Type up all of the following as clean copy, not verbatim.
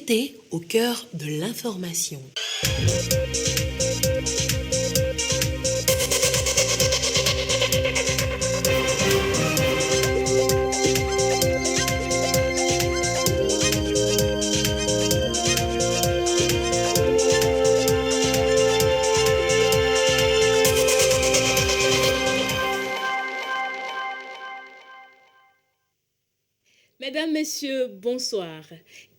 vérité au cœur de l'information. Mesdames, Messieurs, bonsoir.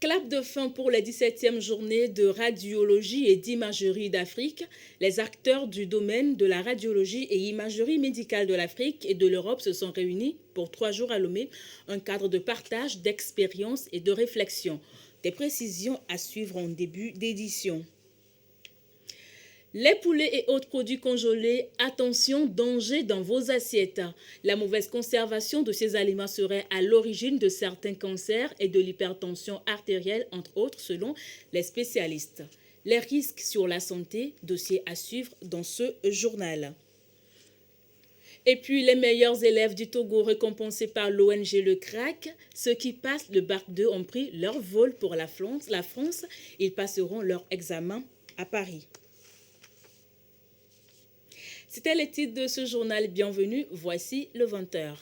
Clap de fin pour la 17e journée de radiologie et d'imagerie d'Afrique. Les acteurs du domaine de la radiologie et imagerie médicale de l'Afrique et de l'Europe se sont réunis pour 3 jours à Lomé, un cadre de partage, d'expérience et de réflexion. Des précisions à suivre en début d'édition. Les poulets et autres produits congelés, attention, danger dans vos assiettes. La mauvaise conservation de ces aliments serait à l'origine de certains cancers et de l'hypertension artérielle, entre autres, selon les spécialistes. Les risques sur la santé, dossier à suivre dans ce journal. Et puis, les meilleurs élèves du Togo récompensés par l'ONG Le CRAC, ceux qui passent le bac 2 ont pris leur vol pour la France. Ils passeront leur examen à Paris. C'était le titre de ce journal. Bienvenue, voici le 20h.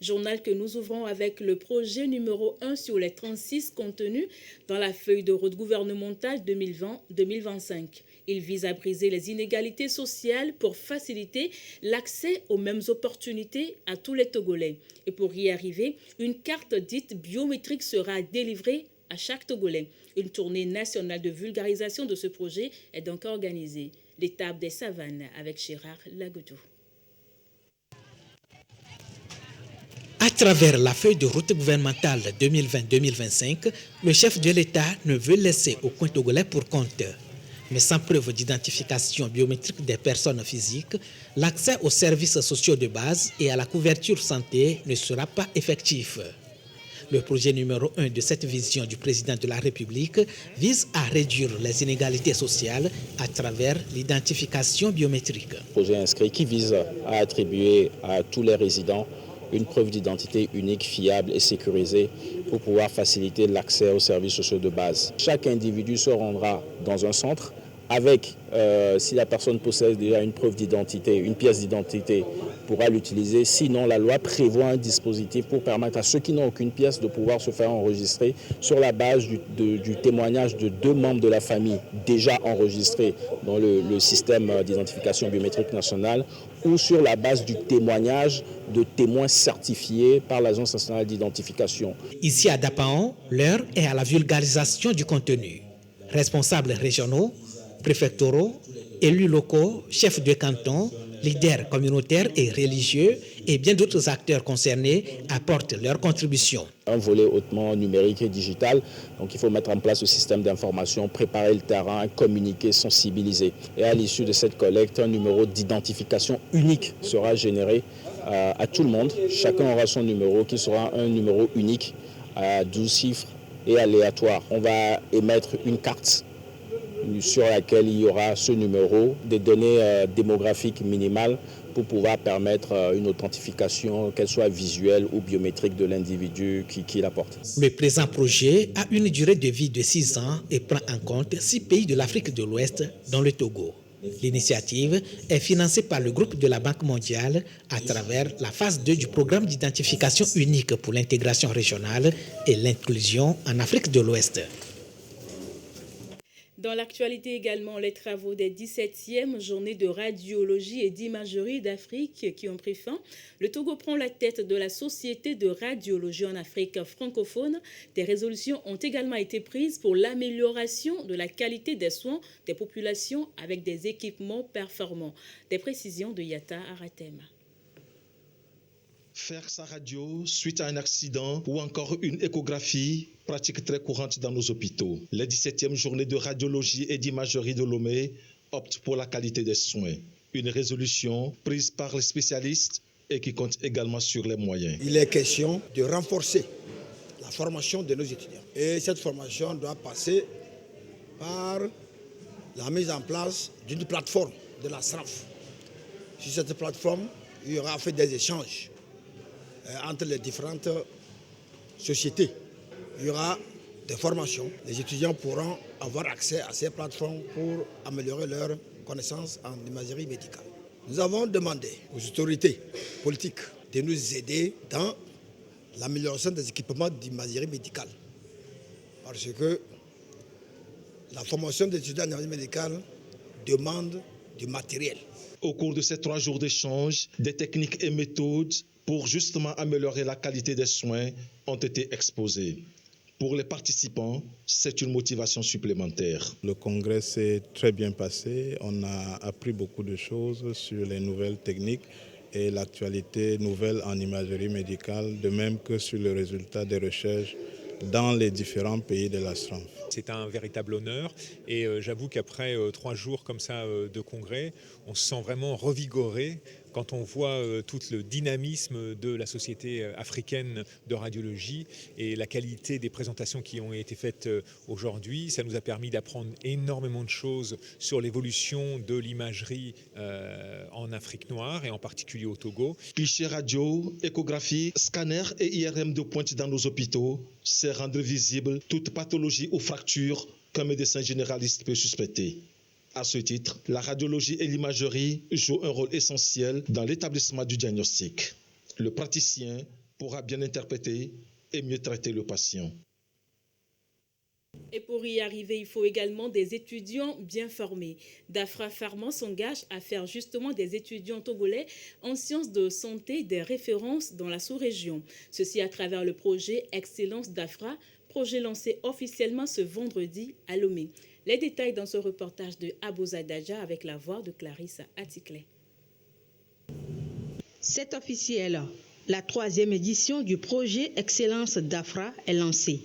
Journal que nous ouvrons avec le projet numéro 1 sur les 36 contenus dans la feuille de route gouvernementale 2020-2025. Il vise à briser les inégalités sociales pour faciliter l'accès aux mêmes opportunités à tous les Togolais. Et pour y arriver, une carte dite biométrique sera délivrée à chaque Togolais. Une tournée nationale de vulgarisation de ce projet est donc organisée. L'étape des savanes avec Gérard Lagoudou. À travers la feuille de route gouvernementale 2020-2025, le chef de l'État ne veut laisser aucun Togolais pour compte. Mais sans preuve d'identification biométrique des personnes physiques, l'accès aux services sociaux de base et à la couverture santé ne sera pas effectif. Le projet numéro 1 de cette vision du président de la République vise à réduire les inégalités sociales à travers l'identification biométrique. Projet inscrit qui vise à attribuer à tous les résidents une preuve d'identité unique, fiable et sécurisée pour pouvoir faciliter l'accès aux services sociaux de base. Chaque individu se rendra dans un centre avec, si la personne possède déjà une preuve d'identité, une pièce d'identité, pourra l'utiliser. Sinon, la loi prévoit un dispositif pour permettre à ceux qui n'ont aucune pièce de pouvoir se faire enregistrer sur la base du témoignage de 2 membres de la famille déjà enregistrés dans le système d'identification biométrique nationale ou sur la base du témoignage de témoins certifiés par l'Agence nationale d'identification. Ici à Dapaon, l'heure est à la vulgarisation du contenu. Responsables régionaux, préfectoraux, élus locaux, chefs de canton, leaders communautaires et religieux et bien d'autres acteurs concernés apportent leur contribution. Un volet hautement numérique et digital, donc il faut mettre en place le système d'information, préparer le terrain, communiquer, sensibiliser. Et à l'issue de cette collecte, un numéro d'identification unique sera généré à tout le monde. Chacun aura son numéro qui sera un numéro unique à 12 chiffres et aléatoire. On va émettre une carte sur laquelle il y aura ce numéro, des données démographiques minimales pour pouvoir permettre une authentification, qu'elle soit visuelle ou biométrique de l'individu qui la porte. Le présent projet a une durée de vie de 6 ans et prend en compte 6 pays de l'Afrique de l'Ouest, dont le Togo. L'initiative est financée par le groupe de la Banque mondiale à travers la phase 2 du programme d'identification unique pour l'intégration régionale et l'inclusion en Afrique de l'Ouest. Dans l'actualité également, les travaux des 17e journées de radiologie et d'imagerie d'Afrique qui ont pris fin. Le Togo prend la tête de la Société de radiologie en Afrique francophone. Des résolutions ont également été prises pour l'amélioration de la qualité des soins des populations avec des équipements performants. Des précisions de Yata Aratema. Faire sa radio suite à un accident ou encore une échographie, pratique très courante dans nos hôpitaux. Les 17e journées de radiologie et d'imagerie de Lomé optent pour la qualité des soins. Une résolution prise par les spécialistes et qui compte également sur les moyens. Il est question de renforcer la formation de nos étudiants. Et cette formation doit passer par la mise en place d'une plateforme de la SRAF. Sur cette plateforme, il y aura fait des échanges entre les différentes sociétés. Il y aura des formations, les étudiants pourront avoir accès à ces plateformes pour améliorer leurs connaissances en imagerie médicale. Nous avons demandé aux autorités politiques de nous aider dans l'amélioration des équipements d'imagerie médicale. Parce que la formation des étudiants en imagerie médicale demande du matériel. Au cours de ces 3 jours d'échange, des techniques et méthodes pour justement améliorer la qualité des soins ont été exposées. Pour les participants, c'est une motivation supplémentaire. Le congrès s'est très bien passé. On a appris beaucoup de choses sur les nouvelles techniques et l'actualité nouvelle en imagerie médicale, de même que sur le résultat des recherches dans les différents pays de la SRAMF. C'est un véritable honneur et j'avoue qu'après 3 jours comme ça de congrès, on se sent vraiment revigoré quand on voit tout le dynamisme de la société africaine de radiologie et la qualité des présentations qui ont été faites aujourd'hui. Ça nous a permis d'apprendre énormément de choses sur l'évolution de l'imagerie en Afrique noire et en particulier au Togo. Clichés radio, échographie, scanner et IRM de pointe dans nos hôpitaux, c'est rendre visible toute pathologie ou fracture qu'un médecin généraliste peut suspecter. À ce titre, la radiologie et l'imagerie jouent un rôle essentiel dans l'établissement du diagnostic. Le praticien pourra bien interpréter et mieux traiter le patient. Et pour y arriver, il faut également des étudiants bien formés. Dafra Pharma s'engage à faire justement des étudiants togolais en sciences de santé des références dans la sous-région. Ceci à travers le projet Excellence Dafra, projet lancé officiellement ce vendredi à Lomé. Les détails dans ce reportage de Abouza Daja avec la voix de Clarisse Atikle. C'est officiel. La 3e édition du projet Excellence Dafra est lancée.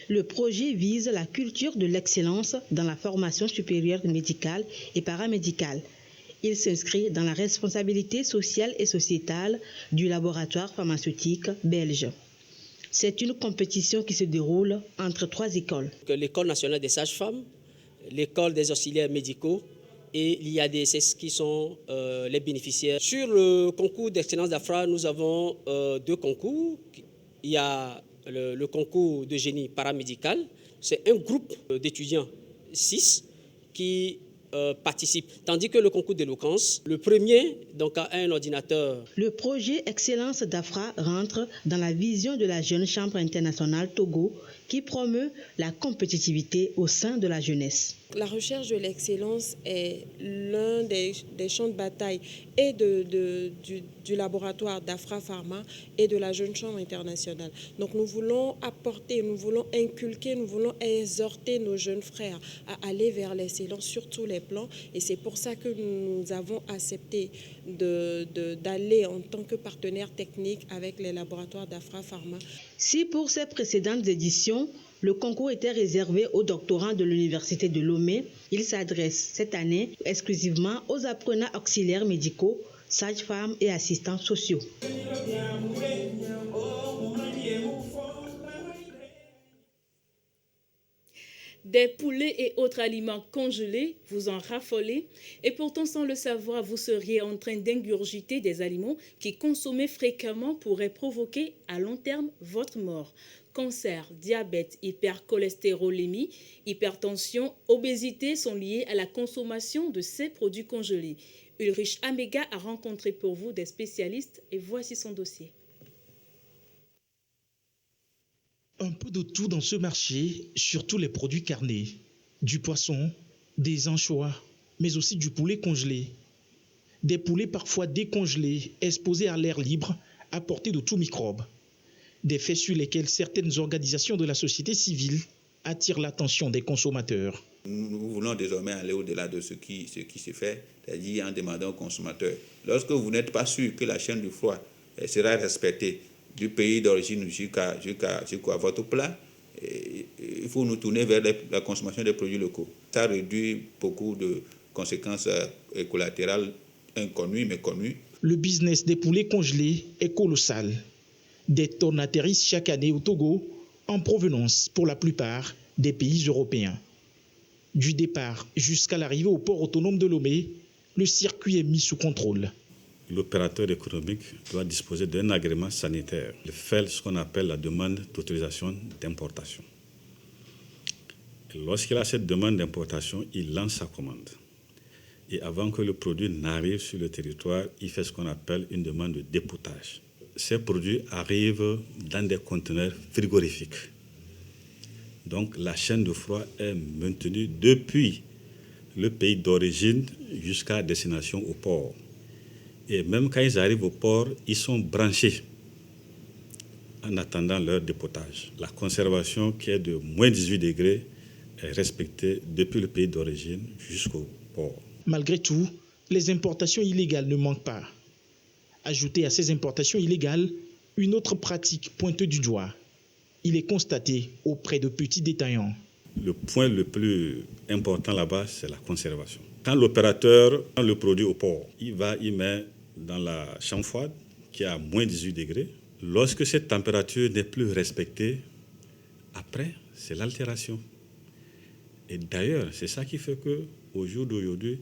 Le projet vise la culture de l'excellence dans la formation supérieure médicale et paramédicale. Il s'inscrit dans la responsabilité sociale et sociétale du laboratoire pharmaceutique belge. C'est une compétition qui se déroule entre 3 écoles. L'école nationale des sages-femmes, l'école des auxiliaires médicaux et l'IADSS qui sont les bénéficiaires. Sur le concours d'excellence d'Afra, nous avons 2 concours. Il y a le concours de génie paramédical. C'est un groupe d'étudiants, 6, qui participent. Tandis que le concours d'éloquence, le premier donc, a un ordinateur. Le projet Excellence d'Afra rentre dans la vision de la Jeune Chambre internationale Togo qui promeut la compétitivité au sein de la jeunesse. La recherche de l'excellence est l'un des champs de bataille et du laboratoire d'Afra Pharma et de la Jeune Chambre internationale. Donc nous voulons apporter, nous voulons inculquer, nous voulons exhorter nos jeunes frères à aller vers l'excellence sur tous les plans. Et c'est pour ça que nous avons accepté d'aller en tant que partenaire technique avec les laboratoires d'Afra Pharma. Si pour ces précédentes éditions, le concours était réservé aux doctorants de l'Université de Lomé, il s'adresse cette année exclusivement aux apprenants auxiliaires médicaux, sages-femmes et assistants sociaux. Des poulets et autres aliments congelés, vous en raffolez. Et pourtant, sans le savoir, vous seriez en train d'ingurgiter des aliments qui, consommés fréquemment, pourraient provoquer à long terme votre mort. Cancer, diabète, hypercholestérolémie, hypertension, obésité sont liés à la consommation de ces produits congelés. Ulrich Amega a rencontré pour vous des spécialistes et voici son dossier. Un peu de tout dans ce marché, surtout les produits carnés. Du poisson, des anchois, mais aussi du poulet congelé. Des poulets parfois décongelés, exposés à l'air libre, à portée de tout microbe. Des faits sur lesquels certaines organisations de la société civile attirent l'attention des consommateurs. Nous voulons désormais aller au-delà de ce qui se fait, c'est-à-dire en demandant aux consommateurs. Lorsque vous n'êtes pas sûr que la chaîne du froid sera respectée du pays d'origine jusqu'à votre plat, il faut nous tourner vers la consommation des produits locaux. Ça réduit beaucoup de conséquences collatérales inconnues mais connues. Le business des poulets congelés est colossal. Des tonnes atterrissent chaque année au Togo, en provenance pour la plupart des pays européens. Du départ jusqu'à l'arrivée au port autonome de Lomé, le circuit est mis sous contrôle. L'opérateur économique doit disposer d'un agrément sanitaire, de faire ce qu'on appelle la demande d'autorisation d'importation. Lorsqu'il a cette demande d'importation, il lance sa commande. Et avant que le produit n'arrive sur le territoire, il fait ce qu'on appelle une demande de dépotage. Ces produits arrivent dans des conteneurs frigorifiques. Donc la chaîne de froid est maintenue depuis le pays d'origine jusqu'à destination au port. Et même quand ils arrivent au port, ils sont branchés en attendant leur dépotage. La conservation qui est de moins 18 degrés est respectée depuis le pays d'origine jusqu'au port. Malgré tout, les importations illégales ne manquent pas. Ajoutez à ces importations illégales une autre pratique pointée du doigt. Il est constaté auprès de petits détaillants. Le point le plus important là-bas, c'est la conservation. Quand l'opérateur prend le produit au port, il met dans la chambre froide qui est à moins 18 degrés. Lorsque cette température n'est plus respectée, après, c'est l'altération. Et d'ailleurs, c'est ça qui fait qu'au jour d'aujourd'hui,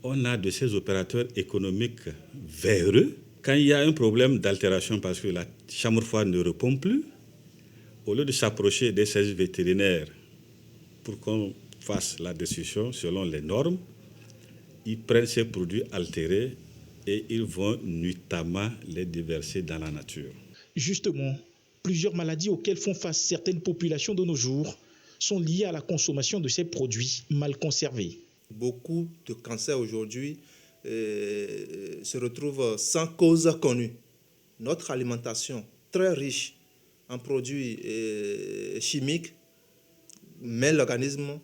on a de ces opérateurs économiques véreux. Quand il y a un problème d'altération parce que la chambre froide ne répond plus, au lieu de s'approcher des services vétérinaires pour qu'on fasse la destruction selon les normes, ils prennent ces produits altérés et ils vont nuitamment les déverser dans la nature. Justement, plusieurs maladies auxquelles font face certaines populations de nos jours sont liées à la consommation de ces produits mal conservés. Beaucoup de cancers aujourd'hui se retrouvent sans cause connue. Notre alimentation très riche en produits chimiques met l'organisme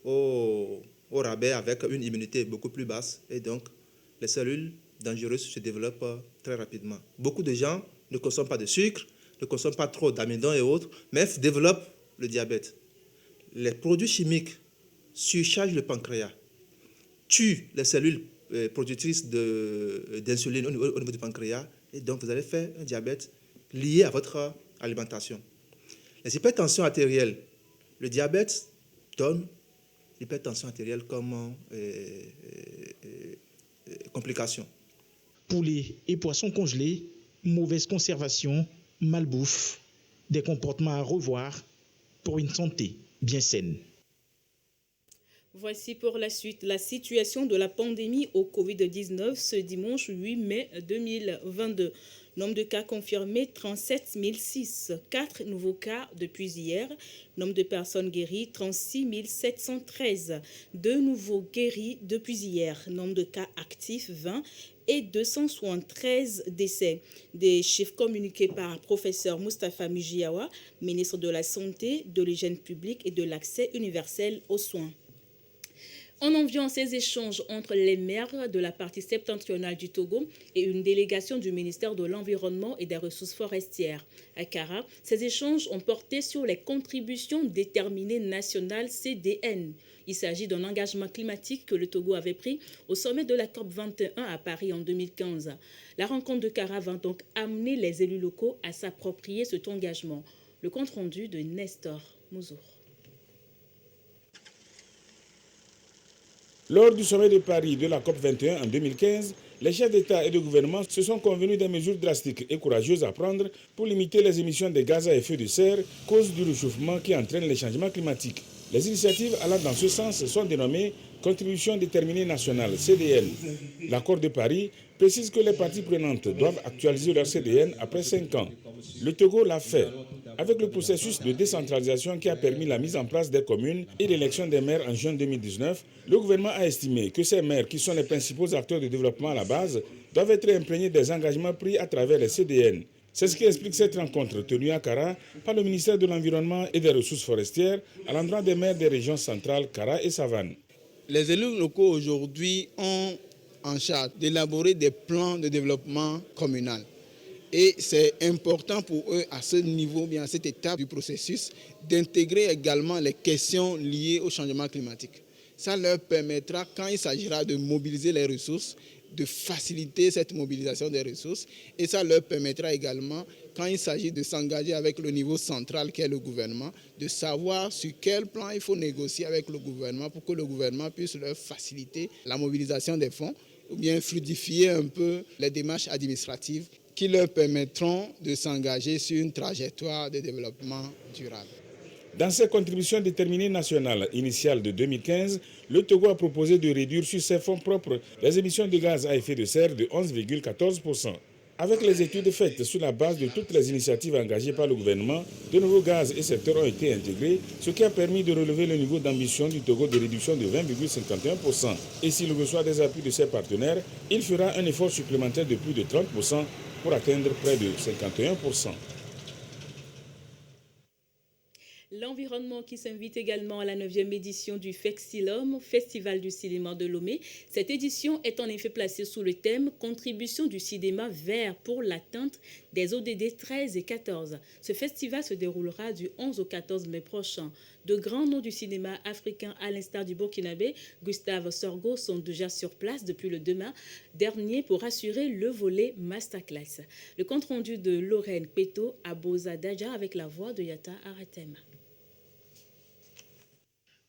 au rabais avec une immunité beaucoup plus basse et donc les cellules dangereuses se développent très rapidement. Beaucoup de gens ne consomment pas de sucre, ne consomment pas trop d'amidon et autres, mais développent le diabète. Les produits chimiques surchargent le pancréas, tuent les cellules productrices d'insuline au niveau du pancréas et donc vous allez faire un diabète lié à votre alimentation. Les hypertensions artérielles, le diabète donne l'hypertension artérielle comme complication. Poulets et poissons congelés, mauvaise conservation, malbouffe, des comportements à revoir pour une santé bien saine. Voici pour la suite la situation de la pandémie au Covid-19 ce dimanche 8 mai 2022. Nombre de cas confirmés 37 006, 4 nouveaux cas depuis hier. Nombre de personnes guéries 36 713, 2 nouveaux guéris depuis hier. Nombre de cas actifs 20 et 273 décès. Des chiffres communiqués par professeur Moustapha Mijiawa, ministre de la Santé, de l'Hygiène publique et de l'accès universel aux soins. En enviant ces échanges entre les maires de la partie septentrionale du Togo et une délégation du ministère de l'Environnement et des Ressources forestières à Kara, ces échanges ont porté sur les contributions déterminées nationales CDN. Il s'agit d'un engagement climatique que le Togo avait pris au sommet de la COP21 à Paris en 2015. La rencontre de Kara va donc amener les élus locaux à s'approprier cet engagement. Le compte-rendu de Nestor Mouzour. Lors du sommet de Paris de la COP21 en 2015, les chefs d'État et de gouvernement se sont convenus des mesures drastiques et courageuses à prendre pour limiter les émissions de gaz à effet de serre, cause du réchauffement qui entraîne les changements climatiques. Les initiatives allant dans ce sens sont dénommées Contribution déterminée nationale, CDN. L'accord de Paris précise que les parties prenantes doivent actualiser leur CDN après 5 ans. Le Togo l'a fait, avec le processus de décentralisation qui a permis la mise en place des communes et l'élection des maires en juin 2019. Le gouvernement a estimé que ces maires, qui sont les principaux acteurs de développement à la base, doivent être imprégnés des engagements pris à travers les CDN. C'est ce qui explique cette rencontre tenue à Kara par le ministère de l'Environnement et des Ressources forestières à l'endroit des maires des régions centrales Kara et Savane. Les élus locaux aujourd'hui ont en charge d'élaborer des plans de développement communal. Et c'est important pour eux, à ce niveau, bien à cette étape du processus, d'intégrer également les questions liées au changement climatique. Ça leur permettra, quand il s'agira de mobiliser les ressources, de faciliter cette mobilisation des ressources. Et ça leur permettra également, quand il s'agit de s'engager avec le niveau central qui est le gouvernement, de savoir sur quel plan il faut négocier avec le gouvernement pour que le gouvernement puisse leur faciliter la mobilisation des fonds ou bien fluidifier un peu les démarches administratives qui leur permettront de s'engager sur une trajectoire de développement durable. Dans ses contributions déterminées nationales initiales de 2015, le Togo a proposé de réduire sur ses fonds propres les émissions de gaz à effet de serre de 11,14%. Avec les études faites sur la base de toutes les initiatives engagées par le gouvernement, de nouveaux gaz et secteurs ont été intégrés, ce qui a permis de relever le niveau d'ambition du Togo de réduction de 20,51%. Et s'il reçoit des appuis de ses partenaires, il fera un effort supplémentaire de plus de 30% pour atteindre près de 51%. L'environnement qui s'invite également à la 9e édition du FEXILOM, Festival du cinéma de Lomé. Cette édition est en effet placée sous le thème « Contribution du cinéma vert pour l'atteinte des ODD 13 et 14 ». Ce festival se déroulera du 11 au 14 mai prochain. De grands noms du cinéma africain, à l'instar du Burkinabé, Gustave Sorgho, sont déjà sur place depuis le 2 mai dernier pour assurer le volet masterclass. Le compte-rendu de Lorraine Peto à Bozadaja avec la voix de Yata Aratem.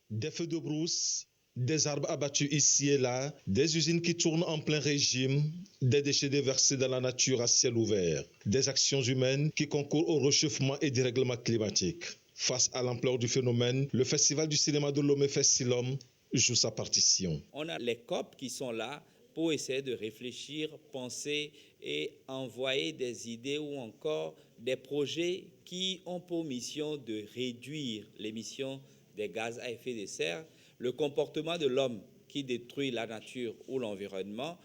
Des feux de brousse, des arbres abattus ici et là, des usines qui tournent en plein régime, des déchets déversés dans la nature à ciel ouvert, des actions humaines qui concourent au réchauffement et dérèglement climatique. Face à l'ampleur du phénomène, le Festival du cinéma de Lomé FEXILOM joue sa partition. On a les COP qui sont là pour essayer de réfléchir, penser et envoyer des idées ou encore des projets qui ont pour mission de réduire l'émission des gaz à effet de serre, le comportement de l'homme qui détruit la nature ou l'environnement.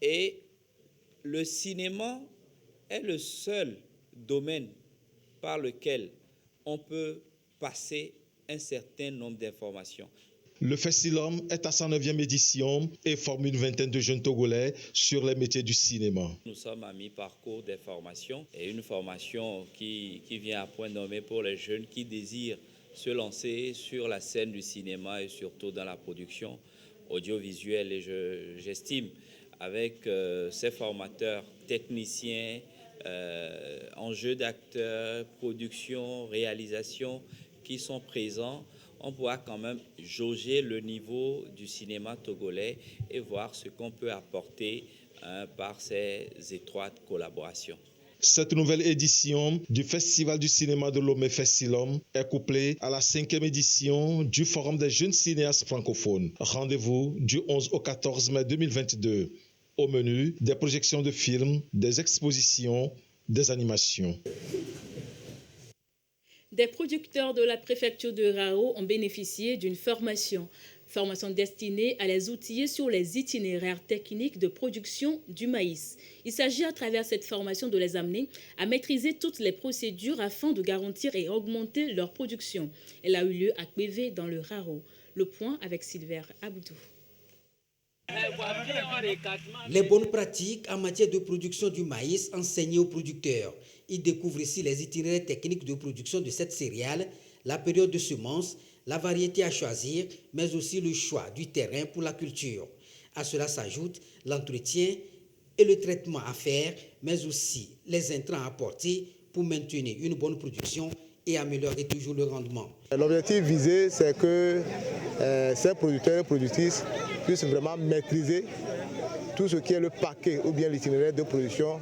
Et le cinéma est le seul domaine par lequel on peut passer un certain nombre d'informations. Le FEXILOM est à sa 9e édition et forme une vingtaine de jeunes Togolais sur les métiers du cinéma. Nous sommes à mi-parcours des formations et une formation qui vient à point nommé pour les jeunes qui désirent se lancer sur la scène du cinéma et surtout dans la production audiovisuelle. Et j'estime avec ces formateurs techniciens, en jeu d'acteurs, production, réalisation qui sont présents, on pourra quand même jauger le niveau du cinéma togolais et voir ce qu'on peut apporter par ces étroites collaborations. Cette nouvelle édition du Festival du cinéma de Lomé FEXILOM est couplée à la 5e édition du Forum des jeunes cinéastes francophones. Rendez-vous du 11 au 14 mai 2022. Au menu, des projections de films, des expositions, des animations. Des producteurs de la préfecture de Rao ont bénéficié d'une formation destinée à les outiller sur les itinéraires techniques de production du maïs. Il s'agit à travers cette formation de les amener à maîtriser toutes les procédures afin de garantir et augmenter leur production. Elle a eu lieu à Kbévé dans le Rao. Le point avec Sylvain Aboudou. Les bonnes pratiques en matière de production du maïs enseignées aux producteurs. Ils découvrent ici les itinéraires techniques de production de cette céréale, la période de semence, la variété à choisir, mais aussi le choix du terrain pour la culture. À cela s'ajoute l'entretien et le traitement à faire, mais aussi les intrants à apporter pour maintenir une bonne production et améliorer toujours le rendement. L'objectif visé, c'est que ces producteurs et productrices puissent vraiment maîtriser tout ce qui est le paquet ou bien l'itinéraire de production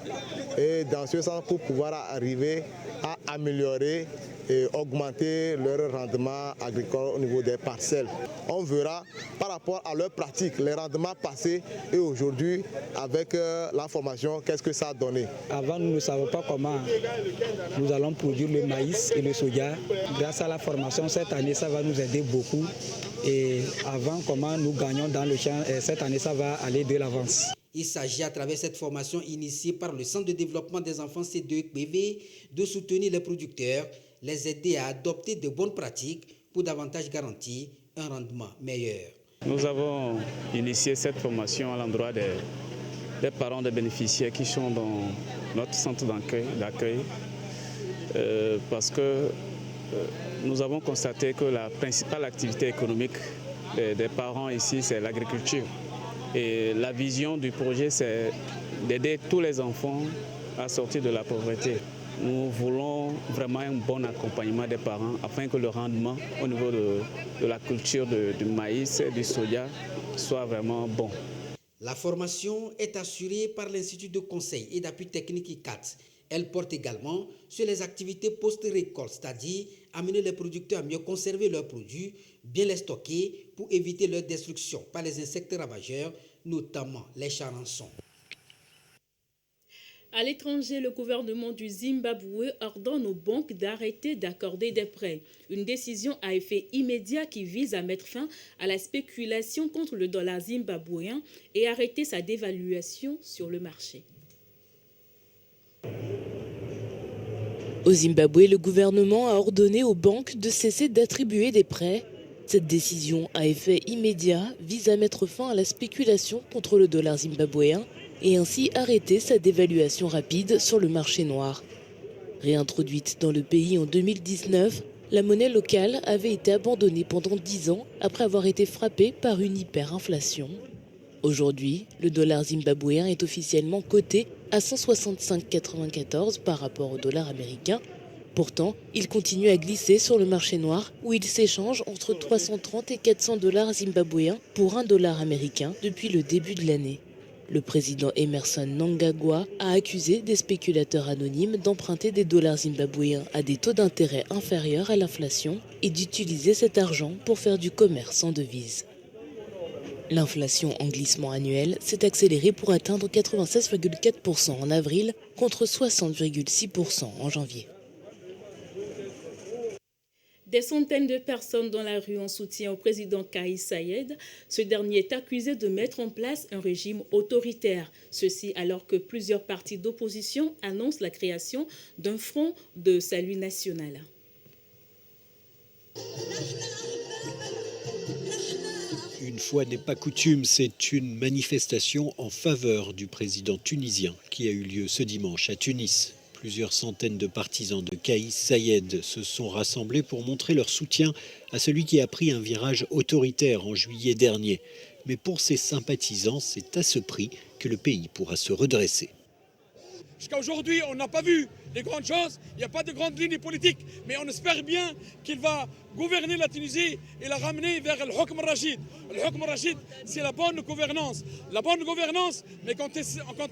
et dans ce sens pour pouvoir arriver à améliorer et augmenter leur rendement agricole au niveau des parcelles. On verra par rapport à leurs pratiques, les rendements passés et aujourd'hui avec la formation, qu'est-ce que ça a donné. Avant, nous ne savons pas comment nous allons produire le maïs et le soja. Grâce à la formation, cette année, ça va nous aider beaucoup. Et avant, comment nous gagnons dans le champ, cette année, ça va aller de l'avance. Il s'agit à travers cette formation initiée par le Centre de développement des enfants C2 Kbévé de soutenir les producteurs, les aider à adopter de bonnes pratiques pour davantage garantir un rendement meilleur. Nous avons initié cette formation à l'endroit des parents des bénéficiaires qui sont dans notre centre d'accueil parce que nous avons constaté que la principale activité économique des parents ici, c'est l'agriculture. Et la vision du projet, c'est d'aider tous les enfants à sortir de la pauvreté. Nous voulons vraiment un bon accompagnement des parents afin que le rendement au niveau de la culture du maïs et du soja soit vraiment bon. La formation est assurée par l'Institut de conseil et d'appui technique ICAT. Elle porte également sur les activités post-récolte, c'est-à-dire amener les producteurs à mieux conserver leurs produits, bien les stocker pour éviter leur destruction par les insectes ravageurs, notamment les charançons. À l'étranger, le gouvernement du Zimbabwe ordonne aux banques d'arrêter d'accorder des prêts. Une décision à effet immédiat qui vise à mettre fin à la spéculation contre le dollar zimbabwéen et arrêter sa dévaluation sur le marché. Au Zimbabwe, le gouvernement a ordonné aux banques de cesser d'attribuer des prêts. Cette décision à effet immédiat vise à mettre fin à la spéculation contre le dollar zimbabwéen et ainsi arrêter sa dévaluation rapide sur le marché noir. Réintroduite dans le pays en 2019, la monnaie locale avait été abandonnée pendant 10 ans après avoir été frappée par une hyperinflation. Aujourd'hui, le dollar zimbabwéen est officiellement coté à 165,94 par rapport au dollar américain. Pourtant, il continue à glisser sur le marché noir où il s'échange entre 330 et 400 dollars zimbabwéens pour $1 américain depuis le début de l'année. Le président Emmerson Mnangagwa a accusé des spéculateurs anonymes d'emprunter des dollars zimbabwéens à des taux d'intérêt inférieurs à l'inflation et d'utiliser cet argent pour faire du commerce en devises. L'inflation en glissement annuel s'est accélérée pour atteindre 96,4% en avril contre 60,6% en janvier. Des centaines de personnes dans la rue en soutien au président Kais Saied. Ce dernier est accusé de mettre en place un régime autoritaire. Ceci alors que plusieurs partis d'opposition annoncent la création d'un front de salut national. Une fois n'est pas coutume, c'est une manifestation en faveur du président tunisien qui a eu lieu ce dimanche à Tunis. Plusieurs centaines de partisans de Kais Saied se sont rassemblés pour montrer leur soutien à celui qui a pris un virage autoritaire en juillet dernier. Mais pour ses sympathisants, c'est à ce prix que le pays pourra se redresser. Jusqu'à aujourd'hui, on n'a pas vu les grandes choses, il n'y a pas de grandes lignes politiques, mais on espère bien qu'il va gouverner la Tunisie et la ramener vers le Hukm Rachid. Le Hukm Rachid, c'est la bonne gouvernance. La bonne gouvernance, mais quand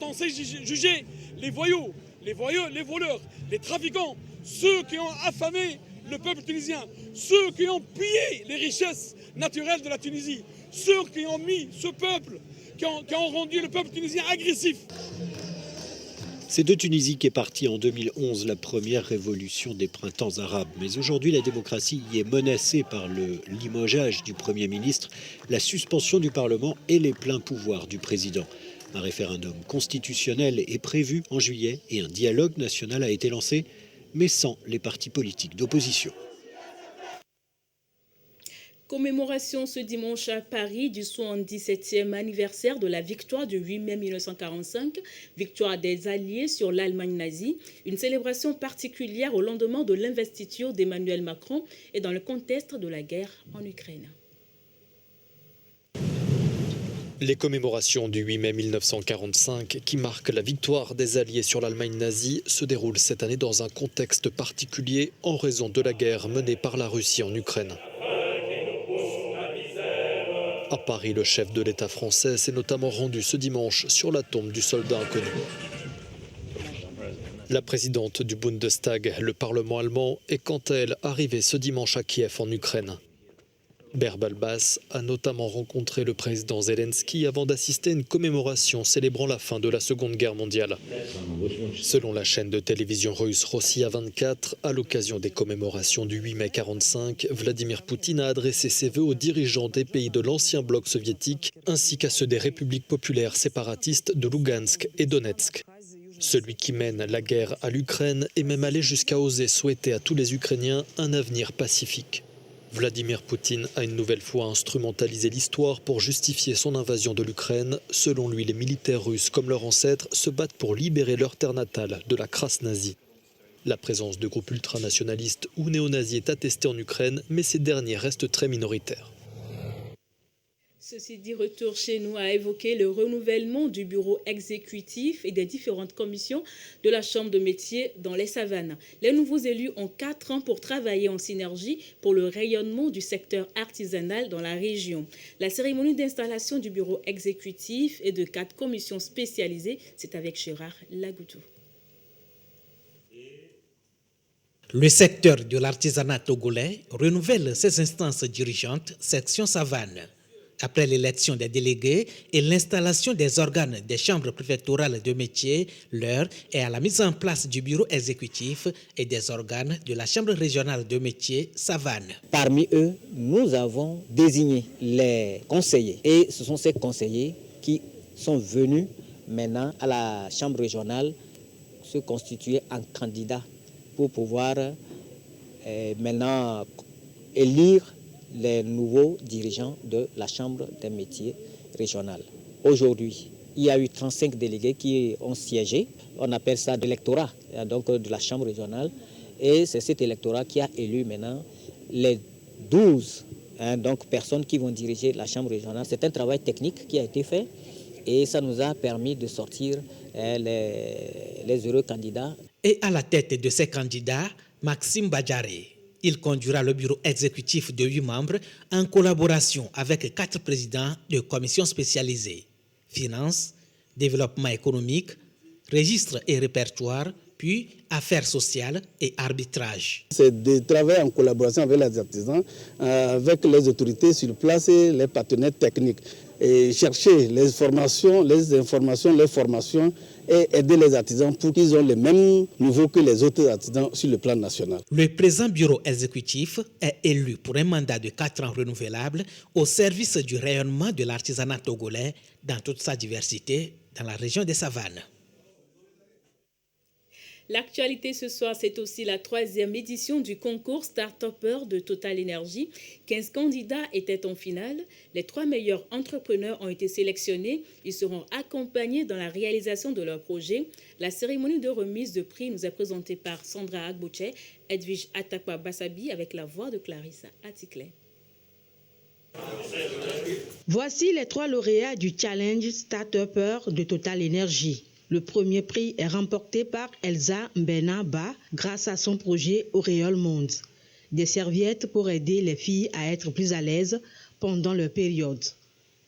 on sait juger les voyous, les voleurs, les trafiquants, ceux qui ont affamé le peuple tunisien, ceux qui ont pillé les richesses naturelles de la Tunisie, ceux qui ont mis ce peuple, qui ont rendu le peuple tunisien agressif. C'est de Tunisie qu'est partie en 2011 la première révolution des printemps arabes. Mais aujourd'hui, la démocratie y est menacée par le limogeage du Premier ministre, la suspension du Parlement et les pleins pouvoirs du président. Un référendum constitutionnel est prévu en juillet et un dialogue national a été lancé, mais sans les partis politiques d'opposition. Commémoration ce dimanche à Paris du 77e anniversaire de la victoire du 8 mai 1945, victoire des Alliés sur l'Allemagne nazie, une célébration particulière au lendemain de l'investiture d'Emmanuel Macron et dans le contexte de la guerre en Ukraine. Les commémorations du 8 mai 1945, qui marquent la victoire des Alliés sur l'Allemagne nazie, se déroulent cette année dans un contexte particulier en raison de la guerre menée par la Russie en Ukraine. À Paris, le chef de l'État français s'est notamment rendu ce dimanche sur la tombe du soldat inconnu. La présidente du Bundestag, le Parlement allemand, est quant à elle arrivée ce dimanche à Kiev en Ukraine. Balbas a notamment rencontré le président Zelensky avant d'assister à une commémoration célébrant la fin de la Seconde Guerre mondiale. Selon la chaîne de télévision russe Rossiya 24, à l'occasion des commémorations du 8 mai 1945, Vladimir Poutine a adressé ses vœux aux dirigeants des pays de l'ancien bloc soviétique ainsi qu'à ceux des républiques populaires séparatistes de Lugansk et Donetsk. Celui qui mène la guerre à l'Ukraine est même allé jusqu'à oser souhaiter à tous les Ukrainiens un avenir pacifique. Vladimir Poutine a une nouvelle fois instrumentalisé l'histoire pour justifier son invasion de l'Ukraine. Selon lui, les militaires russes, comme leurs ancêtres, se battent pour libérer leur terre natale de la crasse nazie. La présence de groupes ultranationalistes ou néo-nazis est attestée en Ukraine, mais ces derniers restent très minoritaires. Ceci dit, retour chez nous à évoquer le renouvellement du bureau exécutif et des différentes commissions de la Chambre de métier dans les savanes. Les nouveaux élus ont 4 ans pour travailler en synergie pour le rayonnement du secteur artisanal dans la région. La cérémonie d'installation du bureau exécutif et de 4 commissions spécialisées, c'est avec Gérard Lagoutou. Le secteur de l'artisanat togolais renouvelle ses instances dirigeantes, section Savane. Après l'élection des délégués et l'installation des organes des chambres préfectorales de métiers, l'heure est à la mise en place du bureau exécutif et des organes de la chambre régionale de métiers Savane. Parmi eux, nous avons désigné les conseillers et ce sont ces conseillers qui sont venus maintenant à la chambre régionale se constituer en candidat pour pouvoir maintenant élire les nouveaux dirigeants de la Chambre des métiers régionale. Aujourd'hui, il y a eu 35 délégués qui ont siégé. On appelle ça l'électorat donc de la Chambre régionale. Et c'est cet électorat qui a élu maintenant les 12 donc personnes qui vont diriger la Chambre régionale. C'est un travail technique qui a été fait et ça nous a permis de sortir les heureux candidats. Et à la tête de ces candidats, Maxime Badjaré. Il conduira le bureau exécutif de 8 membres en collaboration avec 4 présidents de commissions spécialisées. Finances, développement économique, registre et répertoire, puis affaires sociales et arbitrage. C'est de travailler en collaboration avec les artisans, avec les autorités sur place et les partenaires techniques. Et chercher les informations, les formations et aider les artisans pour qu'ils aient le même niveau que les autres artisans sur le plan national. Le présent bureau exécutif est élu pour un mandat de 4 ans renouvelable au service du rayonnement de l'artisanat togolais dans toute sa diversité dans la région des Savanes. L'actualité ce soir, c'est aussi la 3e édition du concours Start-Upper de Total Energy. 15 candidats étaient en finale. Les 3 meilleurs entrepreneurs ont été sélectionnés. Ils seront accompagnés dans la réalisation de leur projet. La cérémonie de remise de prix nous est présentée par Sandra Agbouche, Edwige Atakwa Bassabi avec la voix de Clarissa Atikle. Voici les 3 lauréats du Challenge Start-Upper de Total Energy. Le premier prix est remporté par Elsa Mbenaba grâce à son projet Auréole Monde. Des serviettes pour aider les filles à être plus à l'aise pendant leur période.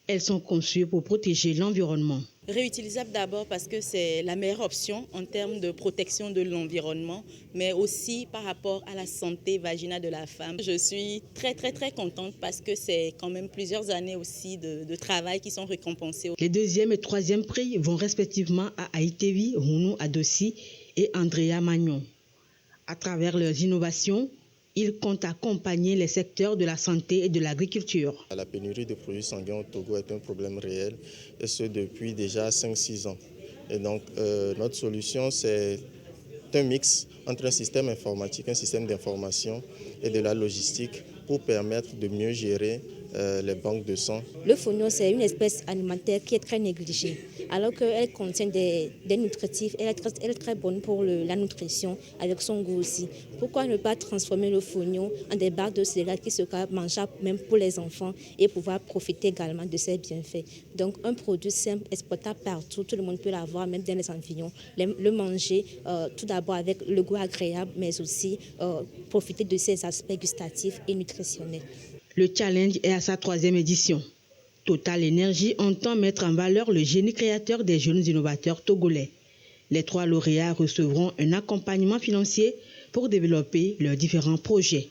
Elles sont conçues pour protéger l'environnement. Réutilisable d'abord parce que c'est la meilleure option en termes de protection de l'environnement, mais aussi par rapport à la santé vaginale de la femme. Je suis très contente parce que c'est quand même plusieurs années aussi de travail qui sont récompensés. Les 2e et 3e prix vont respectivement à Aïtevi, Rounou Adossi et Andrea Magnon. À travers leurs innovations, ils comptent accompagner les secteurs de la santé et de l'agriculture. La pénurie de produits sanguins au Togo est un problème réel, et ce depuis déjà 5-6 ans. Et donc notre solution, c'est un mix entre un système informatique, un système d'information et de la logistique pour permettre de mieux gérer les banques de sang. Le fonio, c'est une espèce alimentaire qui est très négligée, alors qu'elle contient des nutritifs, elle est très bonne pour la nutrition, avec son goût aussi. Pourquoi ne pas transformer le fonio en des barres de céréales qui sera mangeable même pour les enfants et pouvoir profiter également de ses bienfaits. Donc un produit simple, exportable partout, tout le monde peut l'avoir, même dans les environs. Le manger tout d'abord avec le goût agréable, mais aussi profiter de ses aspects gustatifs et nutritionnels. Le challenge est à sa 3e édition. Total Energy entend mettre en valeur le génie créateur des jeunes innovateurs togolais. Les 3 lauréats recevront un accompagnement financier pour développer leurs différents projets.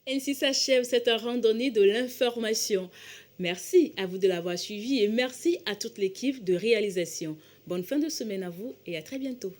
Ainsi s'achève cette randonnée de l'information. Merci à vous de l'avoir suivi et merci à toute l'équipe de réalisation. Bonne fin de semaine à vous et à très bientôt.